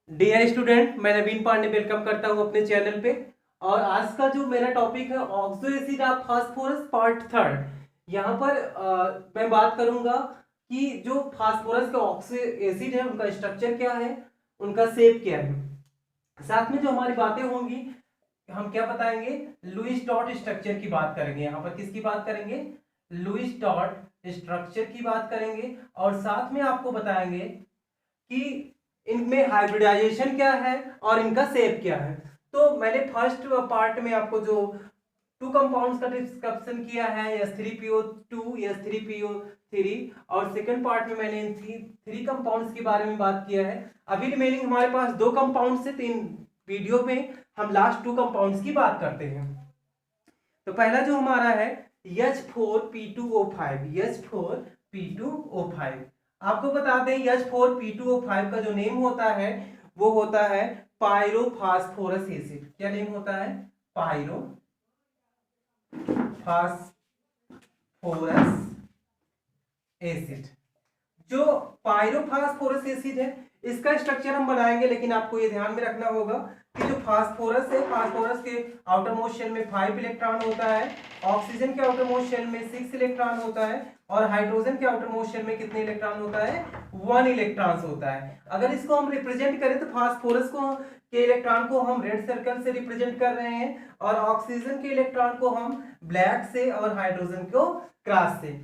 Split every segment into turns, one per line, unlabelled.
Dear student, मैं नवीन Pandey welcome करता हूं अपने चैनल पे। और आज का जो मेरा टॉपिक है oxo acid of phosphorus part third. यहाँ पर मैं बात करूंगा कि जो फास्फोरस के ऑक्सो एसिड है उनका स्ट्रक्चर क्या है, उनका शेप क्या है। साथ में जो हमारी बातें होंगी, हम क्या बताएंगे, लुईस डॉट स्ट्रक्चर की बात करेंगे। यहाँ पर किसकी बात करेंगे, लुईस डॉट स्ट्रक्चर की बात करेंगे। और साथ में आपको बताएंगे कि इनमें हाइब्रिडाइजेशन क्या है और इनका शेप क्या है। तो मैंने फर्स्ट पार्ट में आपको जो टू कंपाउंड्स का डिस्कशन किया है, S3PO2 S3PO3, और सेकंड पार्ट में मैंने इन थ्री कंपाउंड्स के बारे में बात किया है। अभी रिमेनिंग हमारे पास दो कंपाउंड्स है, तो इन वीडियो में हम लास्ट टू कंपाउंड्स की बात करते हैं। तो पहला जो हमारा है H4P2O5, H4P2O5। आपको बता दें H4P2O5 का जो नेम होता है वो होता है पायरोफास्फोरस एसिड। क्या नेम होता है, पायरोफास्फोरस एसिड। जो पायरोफास्फोरस एसिड है इसका स्ट्रक्चर हम बनाएंगे, लेकिन आपको ये ध्यान में रखना होगा कि जो फास्फोरस है, फास्फोरस के आउटर मोस्ट शेल में 5 इलेक्ट्रॉन होता है, ऑक्सीजन के आउटर मोस्ट शेल में 6 इलेक्ट्रॉन होता है, और हाइड्रोजन के आउटर मोस्ट शेल में कितने इलेक्ट्रॉन होता है, 1 इलेक्ट्रॉन होता है। अगर इसको हम रिप्रेजेंट करें तो फास्फोरस को के इलेक्ट्रॉन को हम रेड सर्कल से रिप्रेजेंट कर रहे हैं, और ऑक्सीजन के इलेक्ट्रॉन को हम ब्लैक से, और हाइड्रोजन को क्रॉस से।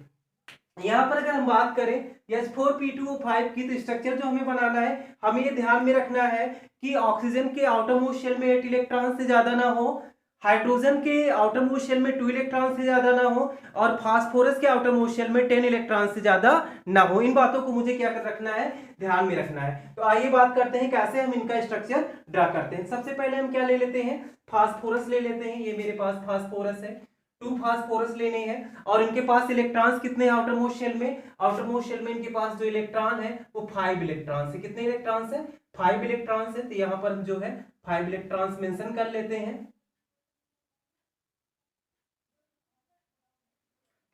यहाँ पर अगर हम बात करें H4P2O5 की, तो स्ट्रक्चर जो हमें बनाना है, हमें ये ध्यान में रखना है कि ऑक्सीजन के आउटर मोस्ट शेल में 8 इलेक्ट्रॉन से ज्यादा ना हो, हाइड्रोजन के आउटर मोस्ट शेल में 2 इलेक्ट्रॉन से ज्यादा ना हो, और फास्फोरस के आउटर मोस्ट शेल में 10 इलेक्ट्रॉन से ज्यादा ना हो। इन बातों को मुझे क्या कर रखना है, ध्यान में रखना है। तो आइए बात करते हैं कैसे हम इनका स्ट्रक्चर ड्रा करते हैं। सबसे पहले हम क्या ले लेते हैं, फास्फोरस ले लेते हैं। ये मेरे पास फास्फोरस है, 2 फास्फोरस लेने हैं, और इनके पास इलेक्ट्रॉन्स कितने हैं आउटर मोस्ट शेल में, आउटर मोस्ट शेल में इनके पास जो इलेक्ट्रॉन है वो 5 इलेक्ट्रॉन्स है। कितने इलेक्ट्रॉन्स है, 5 इलेक्ट्रॉन्स है। तो यहां पर जो है 5 इलेक्ट्रॉन्स मेंशन कर लेते हैं।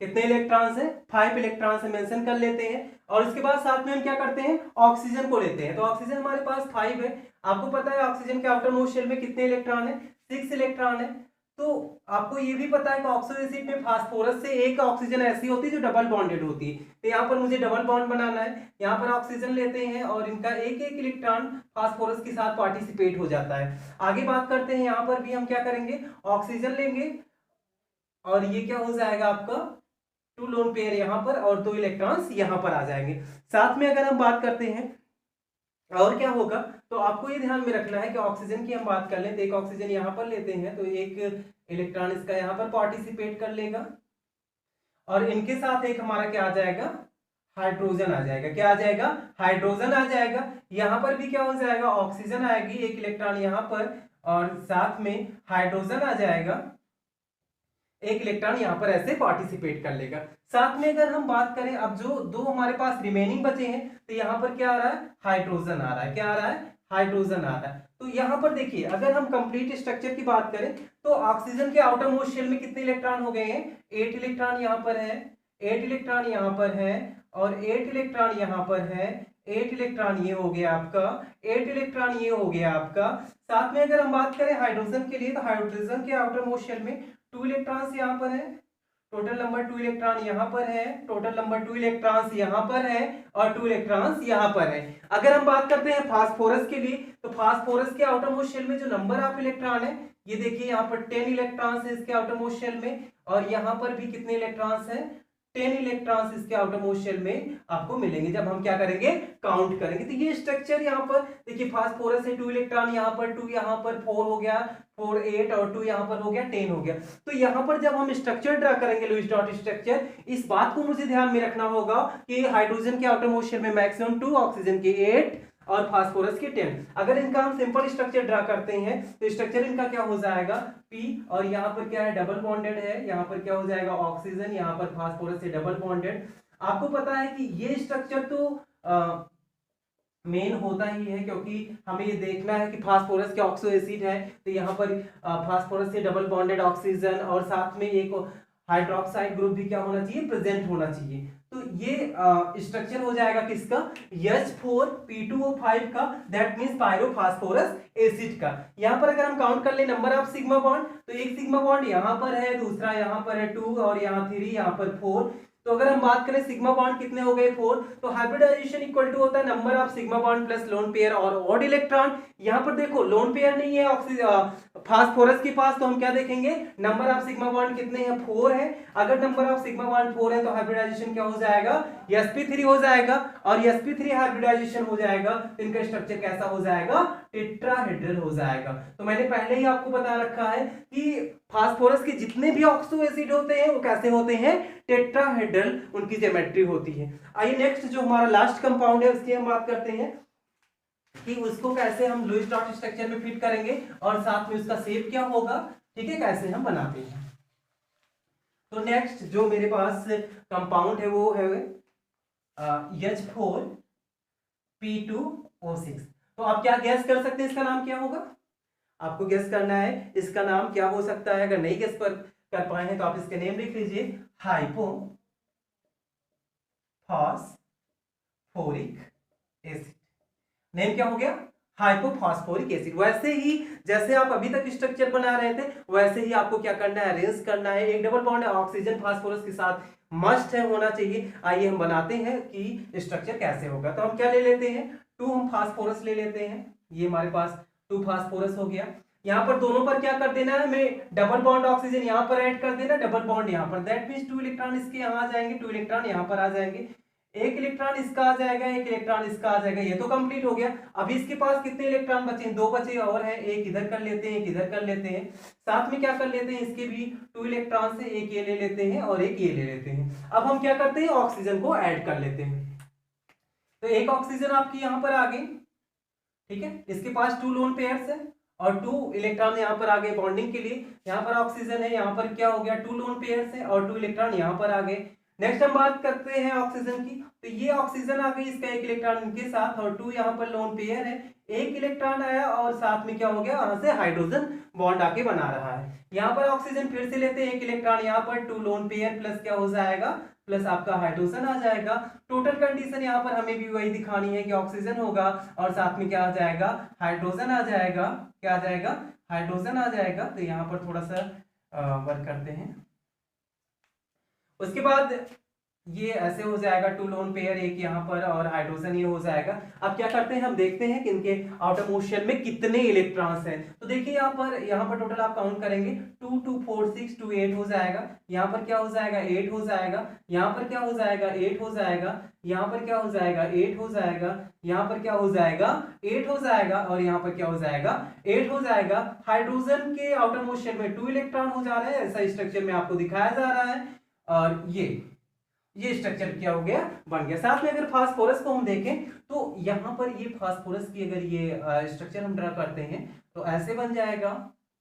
कितने इलेक्ट्रॉन्स है, 5 इलेक्ट्रॉन्स है, मेंशन कर लेते हैं। और इसके बाद साथ में हम क्या करते हैं, ऑक्सीजन को लेते हैं। तो ऑक्सीजन हमारे पास 5 है। आपको पता है ऑक्सीजन के आउटर मोस्ट शेल में कितने इलेक्ट्रॉन है, 6 इलेक्ट्रॉन है। तो आपको ये भी पता है कि ऑक्सो एसिड में फास्फोरस से एक ऑक्सीजन ऐसी होती है जो डबल बॉन्डेड होती है। तो यहाँ पर मुझे डबल बॉन्ड बनाना है। यहाँ पर ऑक्सीजन लेते हैं और इनका एक एक इलेक्ट्रॉन फास्फोरस के साथ पार्टिसिपेट हो जाता है। आगे बात करते हैं, यहाँ पर भी हम क्या करेंगे, ऑक्सीजन लेंगे, और ये क्या हो जाएगा आपका 2 लोन पेयर यहाँ पर, और 2 इलेक्ट्रॉन्स यहाँ पर आ जाएंगे। साथ में अगर हम बात करते हैं और क्या होगा, तो आपको ये ध्यान में रखना है कि ऑक्सीजन की हम बात कर लें, तो एक ऑक्सीजन यहाँ पर लेते हैं, तो एक इलेक्ट्रॉन इसका यहाँ पर पार्टिसिपेट कर लेगा, और इनके साथ एक हमारा क्या आ जाएगा, हाइड्रोजन आ जाएगा। क्या आ जाएगा, हाइड्रोजन आ जाएगा। यहाँ पर भी क्या हो जाएगा, ऑक्सीजन आएगी, एक इलेक्ट्रॉन यहाँ पर, और साथ में हाइड्रोजन आ जाएगा, एक इलेक्ट्रॉन यहाँ पर ऐसे पार्टिसिपेट कर लेगा। साथ में अगर हम बात करें, अब जो दो हमारे पास रिमेनिंग बचे हैं, तो यहाँ पर क्या आ रहा है, हाइड्रोजन आ रहा है। क्या आ रहा है, हाइड्रोजन आ रहा है। तो यहाँ पर देखिए, अगर हम कंप्लीट स्ट्रक्चर की बात करें, तो ऑक्सीजन के आउटर मोस्ट शेल में कितने इलेक्ट्रॉन हो गए हैं, 8 इलेक्ट्रॉन यहाँ पर है, 8 इलेक्ट्रॉन यहाँ पर है, और 8 इलेक्ट्रॉन यहाँ पर है, 8 इलेक्ट्रॉन ये हो गया आपका, 8 इलेक्ट्रॉन ये हो गया आपका। साथ में अगर हम बात करें हाइड्रोजन के लिए, तो हाइड्रोजन के आउटर मोस्ट शेल में 2 इलेक्ट्रॉन्स यहाँ पर है, टोटल नंबर 2 इलेक्ट्रॉन यहाँ पर है, टोटल नंबर 2 इलेक्ट्रॉन्स यहाँ पर है, और 2 इलेक्ट्रॉन्स यहाँ पर है। अगर हम बात करते हैं फास्फोरस के लिए, तो फास्फोरस के आउटर मोस्ट शेल में जो नंबर ऑफ इलेक्ट्रॉन है, ये देखिए यहाँ पर 10 इलेक्ट्रॉन्स है इसके आउटर मोस्ट शेल में, और यहाँ पर भी कितने इलेक्ट्रॉन्स हैं, 10 इलेक्ट्रॉन्स इसके आउटर मोस्ट शेल में आपको मिलेंगे जब हम क्या करेंगे, काउंट करेंगे। तो ये स्ट्रक्चर यहाँ पर देखिए, फास्फोरस है, 2 इलेक्ट्रॉन यहाँ पर, 2 यहाँ पर, 4 हो गया, 4 8, और 2 यहाँ पर हो गया, 10 हो गया। तो यहाँ पर जब हम स्ट्रक्चर ड्रा करेंगे, लुईस डॉट स्ट्रक्चर, इस बात को मुझे ध्यान में रखना होगा कि हाइड्रोजन के आउटर मोस्ट शेल में मैक्सिमम 2, ऑक्सीजन के 8, और फास्फोरस के 10। अगर इनका हम सिंपल स्ट्रक्चर ड्रा करते हैं, तो स्ट्रक्चर इनका क्या हो जाएगा, P, और यहाँ पर क्या है, डबल बॉन्डेड है, यहाँ पर क्या हो जाएगा, ऑक्सीजन, यहाँ पर फास्फोरस से डबल बॉन्डेड। आपको पता है कि ये स्ट्रक्चर तो मेन होता ही है, क्योंकि हमें ये देखना है कि फास्फोरस के ऑक्सो एसिड है, तो यहाँ पर फास्फोरस से डबल बॉन्डेड ऑक्सीजन, और साथ में एक हाइड्रोक्साइड ग्रुप भी क्या होना चाहिए, प्रेजेंट होना चाहिए। तो ये स्ट्रक्चर हो जाएगा किसका, H4P2O5 का, दैट मींस पायरोफॉस्फोरस एसिड का। यहां पर अगर हम काउंट कर ले नंबर ऑफ सिग्मा बॉन्ड, तो एक सिग्मा बॉन्ड यहां पर है, दूसरा यहां पर है 2 और यहां 3, यहां पर 4। तो अगर हम बात करें सिग्मा बॉन्ड कितने हो गए 4, तो हाइब्रिडाइजेशन इक्वल टू होता है number of sigma bond plus lone pair और ऑड इलेक्ट्रॉन। यहां पर देखो लोन पेयर नहीं है ऑक्सीजन फास्फोरस के पास, तो हम क्या देखेंगे, नंबर ऑफ सिग्मा बॉन्ड कितने हैं 4 है। अगर नंबर ऑफ सिग्मा बॉन्ड 4 है तो हाइब्रिडाइजेशन क्या हो जाएगा, sp3 हो जाएगा, और sp3 हाइब्रिडाइजेशन हो जाएगा तो इनका स्ट्रक्चर कैसा हो जाएगा, टेट्राहेड्रल हो जाएगा। तो मैंने पहले ही आपको बता रखा है कि फास्फोरस के जितने भी ऑक्सो एसिड होते हैं वो कैसे होते हैं, टेट्राहेड्रल उनकी ज्योमेट्री होती है। आइए नेक्स्ट जो हमारा लास्ट कंपाउंड है उसकी हम बात करते हैं कि उसको कैसे हम लुईस डॉट स्ट्रक्चर में फिट करेंगे और साथ में उसका शेप क्या होगा, ठीक है, कैसे हम बनाते हैं। तो नेक्स्ट जो मेरे पास कंपाउंड है वो है H4P2O6। तो आप क्या गैस कर सकते हैं इसका नाम क्या होगा, आपको गैस करना है इसका नाम क्या हो सकता है। अगर नहीं गैस कर पाए हैं तो आप इसके नेम लिख लीजिए, हाइपोफॉस्फोरिक एसिड। नेम क्या हो गया, हाइपोफॉस्फोरिक एसिड। वैसे ही जैसे आप अभी तक स्ट्रक्चर बना रहे थे वैसे ही आपको क्या करना है, अरेंज करना है। एक डबल बॉन्ड ऑक्सीजन फास्फोरस के साथ मस्ट है, होना चाहिए। आइए हम बनाते हैं कि स्ट्रक्चर कैसे होगा। तो हम क्या ले लेते हैं, 2 हम फास्फोरस ले लेते हैं, ये हमारे पास 2 फास्फोरस हो गया। यहाँ पर दोनों पर क्या कर देना है हमें, डबल बॉन्ड ऑक्सीजन यहाँ पर ऐड कर देना, डबल बॉन्ड यहाँ पर, दैट मींस 2 इलेक्ट्रॉन इसके यहाँ आ जाएंगे, 2 इलेक्ट्रॉन यहाँ पर आ जाएंगे, 1 इलेक्ट्रॉन इसका आ जाएगा, 1 इलेक्ट्रॉन इसका आ जाएगा। ये तो कंप्लीट हो गया। अभी इसके पास कितने इलेक्ट्रॉन बचे हैं, 2 बचे और हैं, एक इधर कर लेते हैं, एक इधर कर लेते हैं। साथ में क्या कर लेते हैं, इसके भी 2 इलेक्ट्रॉन से एक ये ले लेते हैं और एक ये ले लेते हैं। अब हम क्या करते हैं, ऑक्सीजन को ऐड कर लेते हैं। तो एक ऑक्सीजन आपकी यहाँ पर आ गई, ठीक है, इसके पास 2 लोन पेयर्स है और 2 इलेक्ट्रॉन यहाँ पर आ गए बॉन्डिंग के लिए। यहाँ पर ऑक्सीजन है, यहाँ पर क्या हो गया, 2 लोन पेयर्स है और 2 इलेक्ट्रॉन यहाँ पर आ गए। नेक्स्ट हम बात करते हैं ऑक्सीजन की, तो ये ऑक्सीजन आ गई, इसका 1 इलेक्ट्रॉन इनके साथ और 2 यहाँ पर लोन पेयर है, 1 इलेक्ट्रॉन आया और साथ में क्या हो गया, वहां से हाइड्रोजन बॉन्ड आके बना रहा है। यहाँ पर ऑक्सीजन फिर से लेते हैं, 1 इलेक्ट्रॉन यहाँ पर, 2 लोन पेयर प्लस क्या हो जाएगा, प्लस आपका हाइड्रोजन आ जाएगा। टोटल कंडीशन यहाँ पर हमें भी वही दिखानी है कि ऑक्सीजन होगा और साथ में क्या आ जाएगा, हाइड्रोजन आ जाएगा। क्या आ जाएगा, हाइड्रोजन आ जाएगा। तो यहाँ पर थोड़ा सा वर्क करते हैं। उसके बाद ये ऐसे हो जाएगा, 2 लोन पेयर, एक यहाँ पर और हाइड्रोजन ये हो जाएगा। अब क्या करते हैं, हम देखते हैं कि इनके आउटर मोस्ट शेल में कितने इलेक्ट्रॉन्स हैं। तो देखिए यहाँ पर टोटल आप काउंट करेंगे, 2 2 4 6 2 8 हो जाएगा। यहाँ पर क्या हो जाएगा, 8 हो जाएगा। यहाँ पर क्या हो जाएगा, 8 हो जाएगा। यहाँ पर क्या हो जाएगा, 8 हो जाएगा। यहाँ पर क्या हो जाएगा, 8 हो जाएगा और यहाँ पर क्या हो जाएगा, 8 हो जाएगा। हाइड्रोजन के आउटर मोस्ट शेल में 2 इलेक्ट्रॉन हो जा रहे हैं, ऐसा स्ट्रक्चर में आपको दिखाया जा रहा है। और ये स्ट्रक्चर क्या हो गया, बन गया। साथ में अगर फास्फोरस को हम देखें तो यहाँ पर ये फास्फोरस की अगर ये स्ट्रक्चर हम ड्रा करते हैं तो ऐसे बन जाएगा,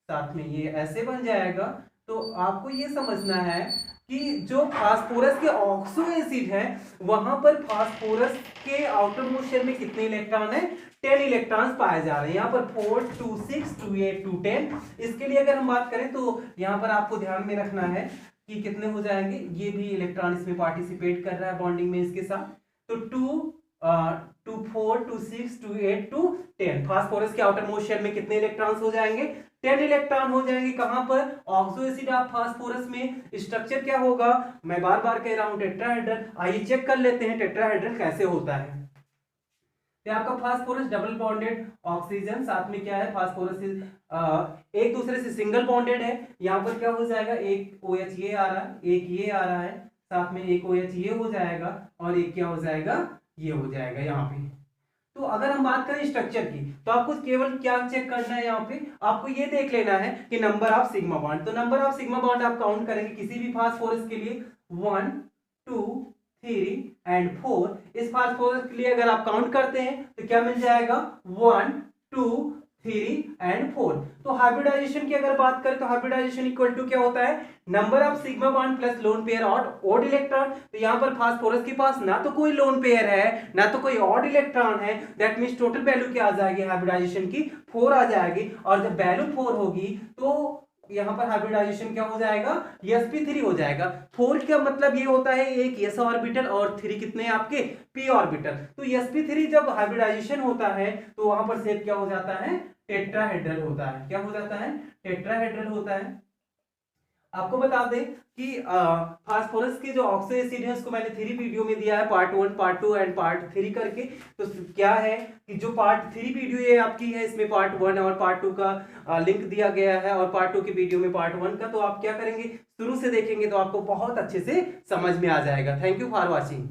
साथ में ये ऐसे बन जाएगा। तो आपको ये समझना है कि जो फास्फोरस के ऑक्सो एसिड है वहां पर फास्फोरस के आउटर मोस्ट शेल में कितने इलेक्ट्रॉन है, 10 इलेक्ट्रॉन्स पाए जा रहे हैं। यहाँ पर 4 2 6 2 8 2 10। इसके लिए अगर हम बात करें तो यहाँ पर आपको ध्यान में रखना है कि कितने हो जाएंगे, ये भी इलेक्ट्रॉन इसमें पार्टिसिपेट कर रहा है बॉन्डिंग में इसके साथ। तो 2 2 4 2 6 2 8 2 10। फास्फोरस के आउटर मोस्ट शेल में कितने इलेक्ट्रॉन्स हो जाएंगे, 10 इलेक्ट्रॉन हो जाएंगे। कहां पर, ऑक्सो एसिड ऑफ फास्फोरस में। स्ट्रक्चर क्या होगा, मैं बार बार कह रहा हूं, टेट्राहेड्रल। आइए चेक कर लेते हैं टेट्राहेड्रल कैसे होता है। तो आपका फास्फोरस डबल बॉन्डेड ऑक्सीजन, साथ में क्या है, फास्फोरस एक दूसरे से सिंगल बॉन्डेड है। यहाँ पर क्या हो जाएगा, एक OH ये आ रहा है, एक ये आ रहा है, साथ में एक OH ये हो जाएगा और एक क्या हो जाएगा, ये हो जाएगा यहाँ पे। तो अगर हम बात करें स्ट्रक्चर की तो आपको केवल क्या चेक करना है, यहाँ पे आपको ये देख लेना है कि नंबर ऑफ सिग्मा बॉन्ड। तो नंबर ऑफ सिग्मा बॉन्ड आप काउंट करेंगे किसी भी फास्फोरस के लिए, 1 2 3 एंड 4। इस फास्फोरस के लिए अगर आप काउंट करते हैं तो क्या मिल जाएगा, 1 2 3 एंड 4। तो हाइब्रिडाइजेशन की अगर बात करें तो हाइब्रिडाइजेशन इक्वल टू क्या होता है, number of sigma bond plus lone pair odd electron. तो यहाँ पर फास्फोरस के पास ना तो कोई लोन पेयर है ना तो कोई ऑड इलेक्ट्रॉन है, दैट मींस टोटल वैल्यू क्या आ जाएगी हाइब्रिडाइजेशन की, 4 आ जाएगी। और जब वैल्यू 4 होगी तो यहाँ पर हाइब्रिडाइजेशन क्या हो जाएगा, sp3 हो जाएगा। 4 का मतलब ये होता है एक s ऑर्बिटल और 3 कितने आपके p ऑर्बिटल। तो sp3 जब हाइब्रिडाइजेशन होता है तो वहां पर शेप क्या हो जाता है, टेट्राहेड्रल होता है। क्या हो जाता है, टेट्राहेड्रल होता है। आपको बता दें कि फास्फोरस के जो ऑक्सो एसिड है उसको मैंने 3 वीडियो में दिया है, पार्ट 1, पार्ट 2 एंड पार्ट 3 करके। तो क्या है कि जो पार्ट 3 वीडियो ये आपकी है, इसमें पार्ट 1 और पार्ट 2 का लिंक दिया गया है, और पार्ट 2 की वीडियो में पार्ट 1 का। तो आप क्या करेंगे, शुरू से देखेंगे तो आपको बहुत अच्छे से समझ में आ जाएगा। Thank you for watching.